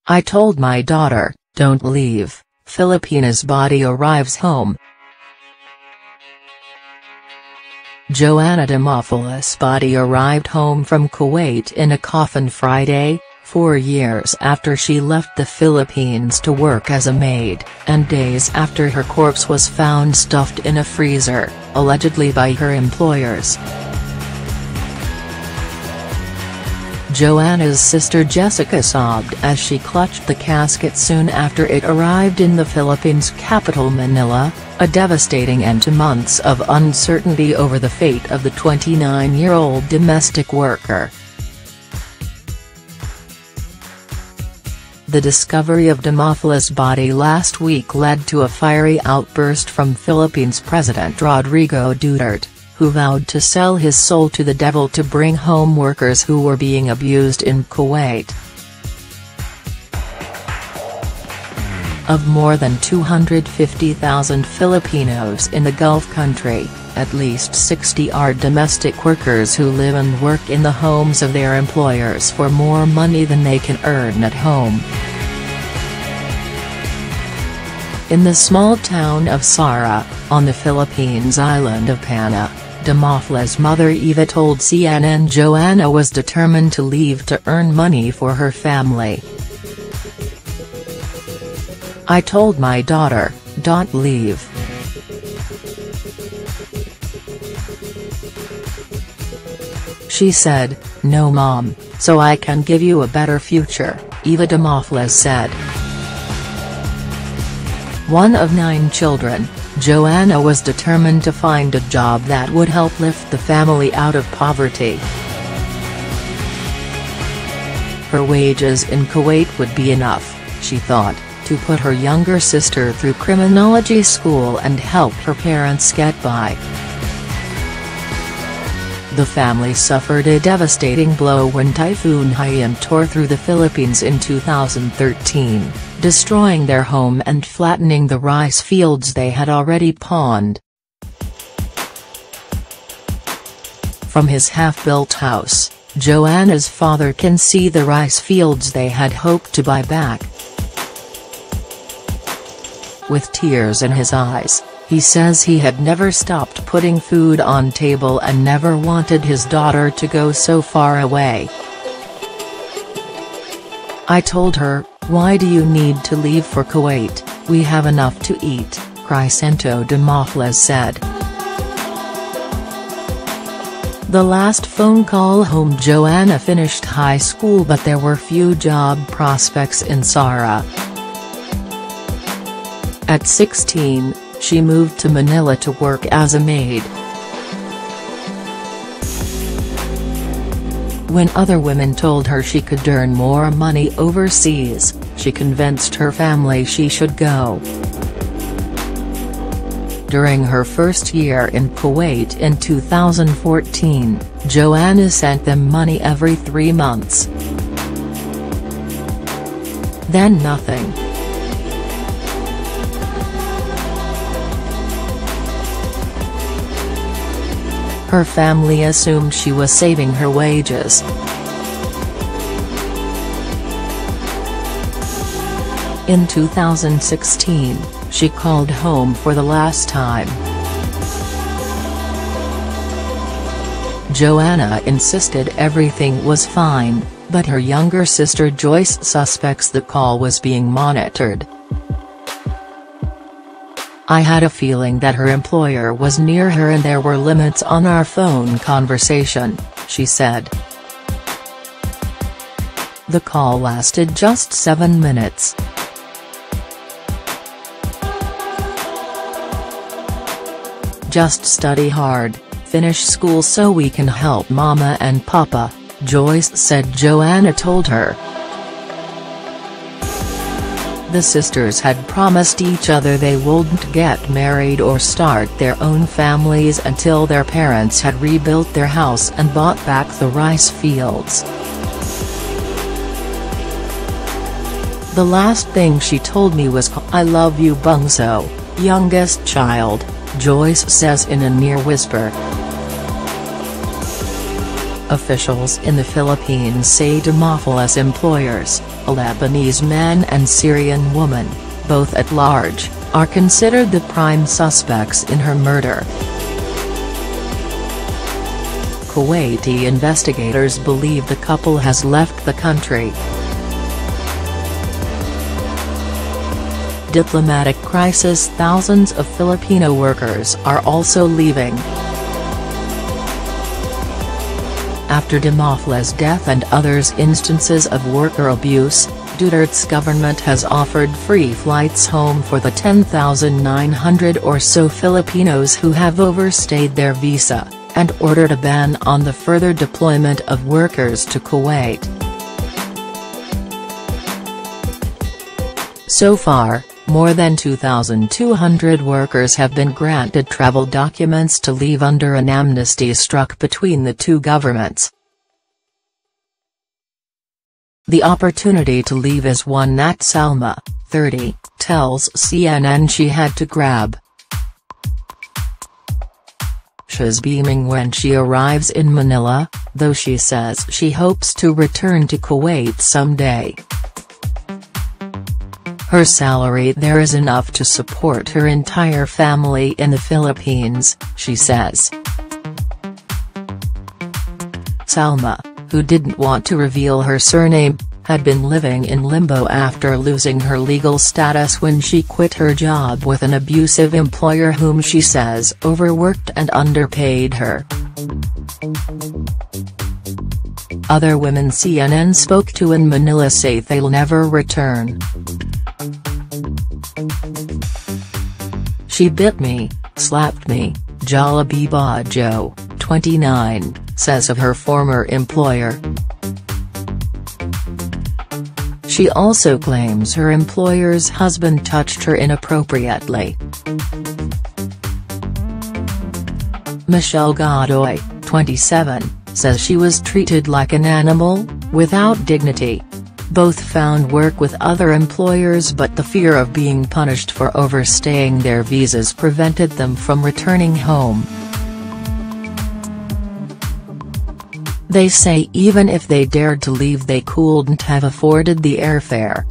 I told my daughter, don't leave. Filipina's body arrives home. Joanna Demafelis' body arrived home from Kuwait in a coffin Friday, 4 years after she left the Philippines to work as a maid, and days after her corpse was found stuffed in a freezer, allegedly by her employers. Joanna's sister Jessica sobbed as she clutched the casket soon after it arrived in the Philippines' capital Manila, a devastating end to months of uncertainty over the fate of the 29-year-old domestic worker. The discovery of Demafelis' body last week led to a fiery outburst from Philippines President Rodrigo Duterte, who vowed to sell his soul to the devil to bring home workers who were being abused in Kuwait. Of more than 250,000 Filipinos in the Gulf country, at least 60 are domestic workers who live and work in the homes of their employers for more money than they can earn at home. In the small town of Sara, on the Philippines island of Pana, Demafelis' mother Eva told CNN Joanna was determined to leave to earn money for her family. I told my daughter, don't leave. She said, no mom, so I can give you a better future, Eva Demafelis said. One of 9 children, Joanna was determined to find a job that would help lift the family out of poverty. Her wages in Kuwait would be enough, she thought, to put her younger sister through criminology school and help her parents get by. The family suffered a devastating blow when Typhoon Haiyan tore through the Philippines in 2013, destroying their home and flattening the rice fields they had already pawned. From his half-built house, Joanna's father can see the rice fields they had hoped to buy back. With tears in his eyes, he says he had never stopped putting food on table and never wanted his daughter to go so far away. I told her, why do you need to leave for Kuwait, we have enough to eat, Crisento Demafelis said. The last phone call home Joanna finished high school but there were few job prospects in Sara. At 16, she moved to Manila to work as a maid. When other women told her she could earn more money overseas, she convinced her family she should go. During her first year in Kuwait in 2014, Joanna sent them money every 3 months. Then nothing. Her family assumed she was saving her wages. In 2016, she called home for the last time. Joanna insisted everything was fine, but her younger sister Joyce suspects the call was being monitored. I had a feeling that her employer was near her and there were limits on our phone conversation, she said. The call lasted just 7 minutes. Just study hard, finish school so we can help Mama and Papa, Joyce said Joanna told her. The sisters had promised each other they wouldn't get married or start their own families until their parents had rebuilt their house and bought back the rice fields. The last thing she told me was, I love you Bungso, youngest child, Joyce says in a near whisper. Officials in the Philippines say Demafelis' employers, a Lebanese man and Syrian woman, both at large, are considered the prime suspects in her murder. Kuwaiti investigators believe the couple has left the country. Diplomatic crisis. Thousands of Filipino workers are also leaving. After Demafelis' death and others instances of worker abuse, Duterte's government has offered free flights home for the 10,900 or so Filipinos who have overstayed their visa, and ordered a ban on the further deployment of workers to Kuwait. So far, more than 2,200 workers have been granted travel documents to leave under an amnesty struck between the two governments. The opportunity to leave is one that Salma, 30, tells CNN she had to grab. She's beaming when she arrives in Manila, though she says she hopes to return to Kuwait someday. Her salary there is enough to support her entire family in the Philippines, she says. Salma, who didn't want to reveal her surname, had been living in limbo after losing her legal status when she quit her job with an abusive employer whom she says overworked and underpaid her. Other women CNN spoke to in Manila say they'll never return. She bit me, slapped me, Jollibee Bajo, 29, says of her former employer. She also claims her employer's husband touched her inappropriately. Michelle Godoy, 27, says she was treated like an animal, without dignity. Both found work with other employers, but the fear of being punished for overstaying their visas prevented them from returning home. They say even if they dared to leave they couldn't have afforded the airfare.